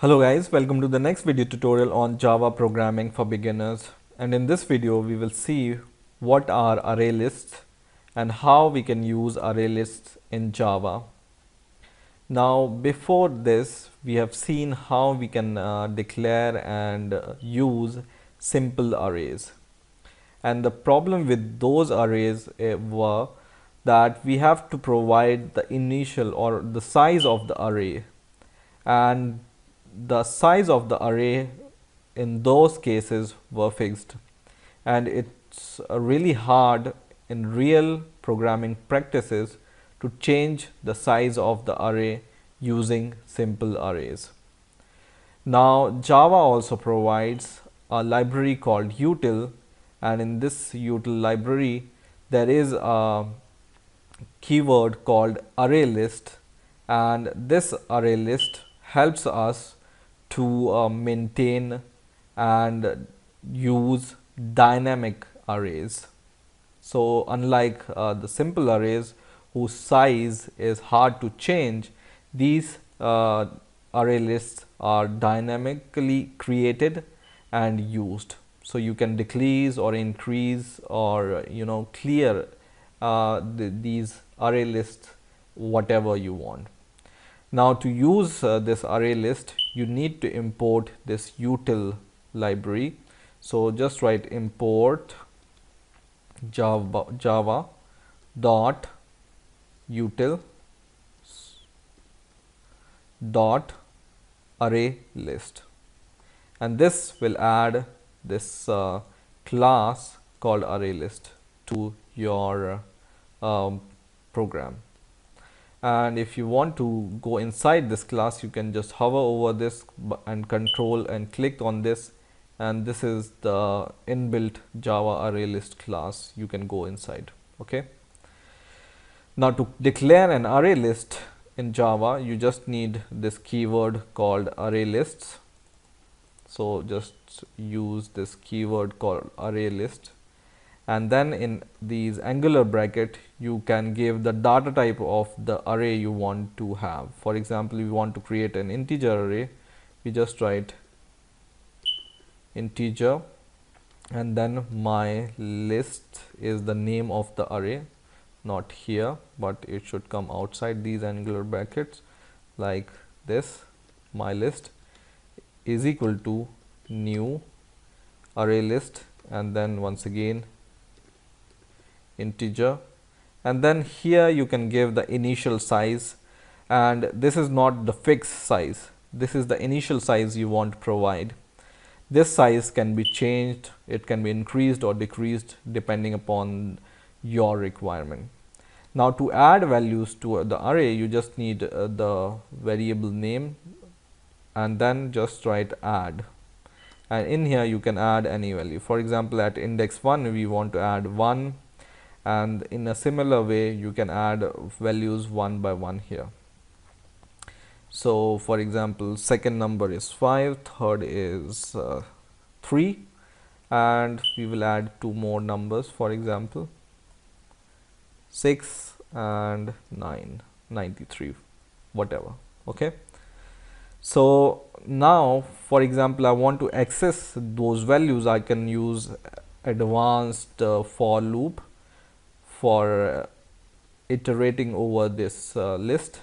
Hello guys, welcome to the next video tutorial on Java programming for beginners. And in this video we will see what are array lists and how we can use array lists in Java. Now before this we have seen how we can declare and use simple arrays. And the problem with those arrays were that we have to provide the initial or the size of the array, and the size of the array in those cases were fixed, and it's really hard in real programming practices to change the size of the array using simple arrays. Now Java also provides a library called util, and in this util library there is a keyword called Arraylist, and this Arraylist helps us to maintain and use dynamic arrays. So unlike the simple arrays whose size is hard to change, these array lists are dynamically created and used. So you can decrease or increase or clear these array lists whatever you want. Now to use this array list, you need to import this util library. So just write import java dot util dot array list, and this will add this class called Arraylist to your program. And if you want to go inside this class, you can just hover over this and control and click on this, and this is the inbuilt Java Arraylist class. You can go inside. Okay. Now to declare an array list in Java, you just need this keyword called Arraylists. So just use this keyword called Arraylist, and then in these angular bracket you can give the data type of the array you want to have. For example, if you want to create an integer array, we just write integer, and then my list is the name of the array, not here, but it should come outside these angular brackets like this. My list is equal to new array list, and then once again integer, and then here you can give the initial size, and this is not the fixed size, this is the initial size you want to provide. This size can be changed, it can be increased or decreased depending upon your requirement. Now to add values to the array, you just need the variable name, and then just write add, and in here you can add any value. For example, at index 1 we want to add 1, and in a similar way you can add values one by one here. So for example, second number is 5, third is 3, and we will add 2 more numbers, for example 6 and 9, 93, whatever. Okay. So now for example, I want to access those values, I can use advanced for loop for iterating over this list.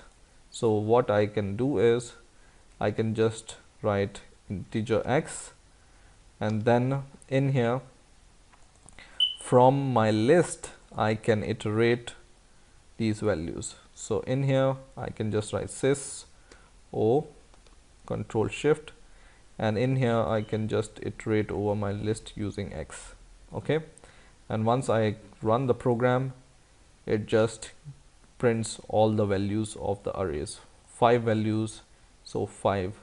So what I can do is I can just write integer x, and then in here from my list I can iterate these values. So in here I can just write sys o control shift, and in here I can just iterate over my list using x. Okay. And once I run the program, it just prints all the values of the arrays, 5 values. So 5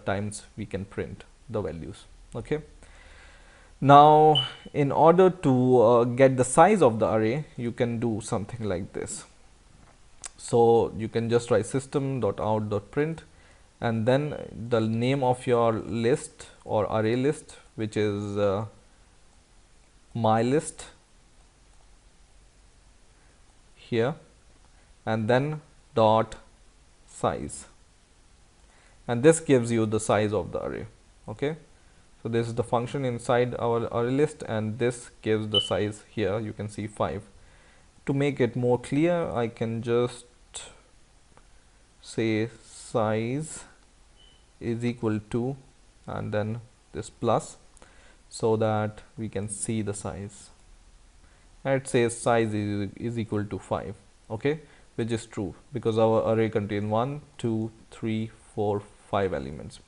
times we can print the values. Okay. Now in order to get the size of the array, you can do something like this. So you can just write system.out.print, and then the name of your list or array list, which is my list here, and then dot size, and this gives you the size of the array. Okay, so this is the function inside our array list, and this gives the size. Here you can see 5. To make it more clear, I can just say size is equal to, and then this plus, so that we can see the size. And it says size is equal to 5. Okay, which is true because our array contains 1, 2, 3, 4, 5 elements.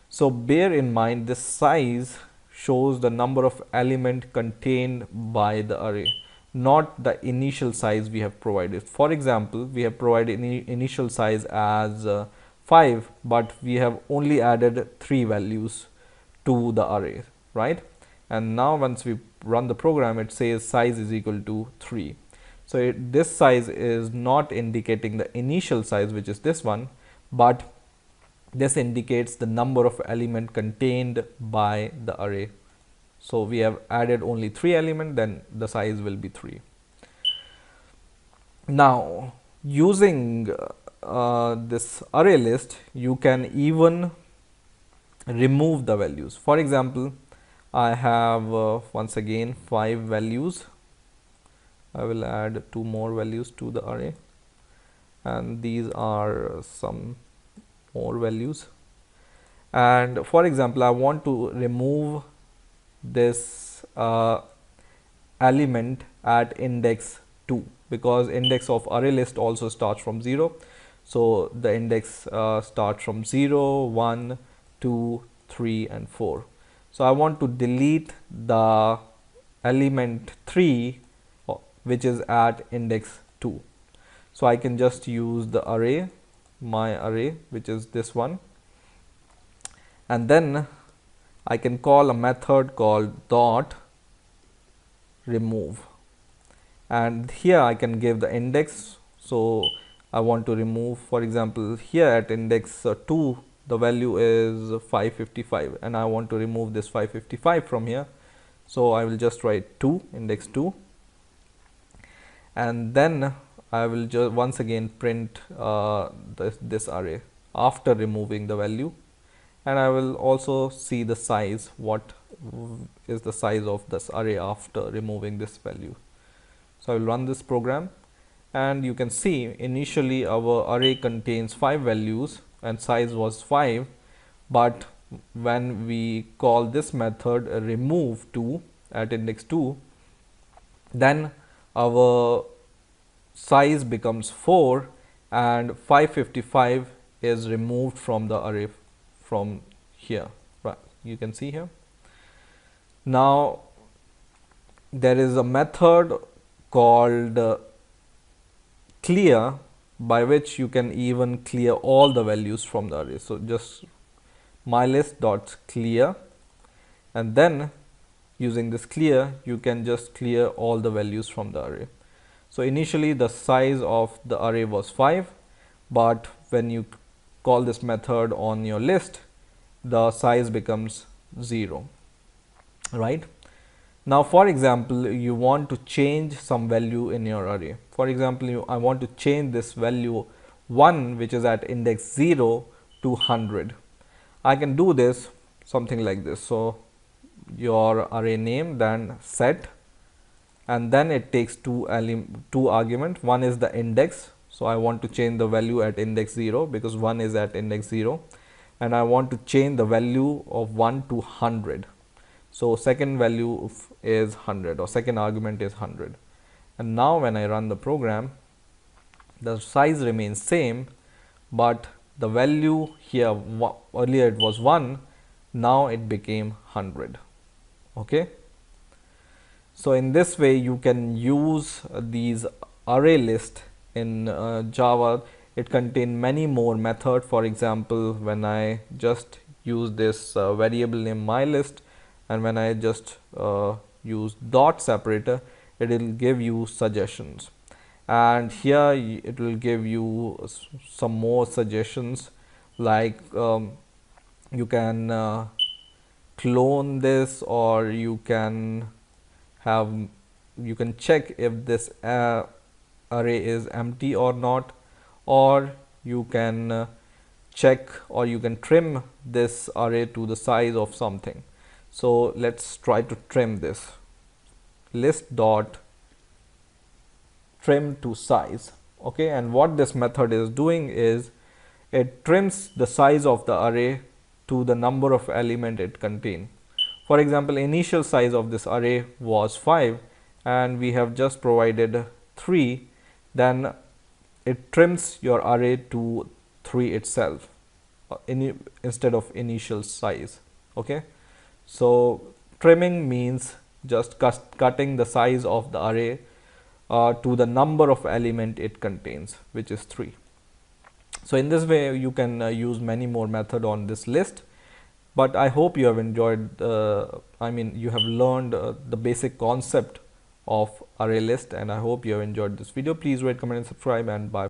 So bear in mind, this size shows the number of element contained by the array, not the initial size we have provided. For example, we have provided initial size as 5, but we have only added 3 values to the array, right? And now once we run the program, it says size is equal to 3. So this size is not indicating the initial size, which is this one, but this indicates the number of element contained by the array. So we have added only 3 elements, then the size will be 3. Now using this array list, you can even remove the values. For example, I have once again 5 values. I will add 2 more values to the array, and these are some more values. And for example, I want to remove this element at index 2, because index of array list also starts from 0. So the index starts from 0, 1, 2, 3 and 4. So I want to delete the element 3 which is at index 2. So I can just use the array, my array, which is this one, and then I can call a method called dot remove, and here I can give the index. So I want to remove, for example, here at index 2 the value is 555, and I want to remove this 555 from here. So I will just write 2, index 2, and then I will just once again print this array after removing the value, and I will also see the size, what is the size of this array after removing this value. So I will run this program, and you can see initially our array contains 5 values and size was 5, but when we call this method remove 2 at index 2, then our size becomes 4 and 555 is removed from the array from here, right? You can see here. Now there is a method called clear, by which you can even clear all the values from the array. So just mylist.clear, and then using this clear you can just clear all the values from the array. So initially the size of the array was 5, but when you call this method on your list, the size becomes 0, right? Now for example, you want to change some value in your array. For example, I want to change this value 1, which is at index 0, to 100. I can do this something like this. So your array name, then set, and then it takes two arguments. One is the index, so I want to change the value at index 0 because 1 is at index 0, and I want to change the value of 1 to 100. So second value is 100, or second argument is 100. And now when I run the program, the size remains same, but the value here, earlier it was 1, now it became 100. Okay. So in this way you can use these array list in Java. It contains many more methods. For example, when I just use this variable name mylist, and when I just use dot separator, it will give you suggestions, and here it will give you some more suggestions, like you can clone this, or you can check if this array is empty or not, or you can check or you can trim this array to the size of something. So let's try to trim this. List dot trim to size. Okay, and what this method is doing is it trims the size of the array to the number of element it contains. For example, initial size of this array was 5 and we have just provided 3, then it trims your array to 3 itself instead of initial size. Okay, so trimming means just cutting the size of the array to the number of element it contains, which is 3. So in this way you can use many more method on this list, but I hope you have enjoyed you have learned the basic concept of array list, and I hope you have enjoyed this video. Please rate, comment and subscribe, and bye.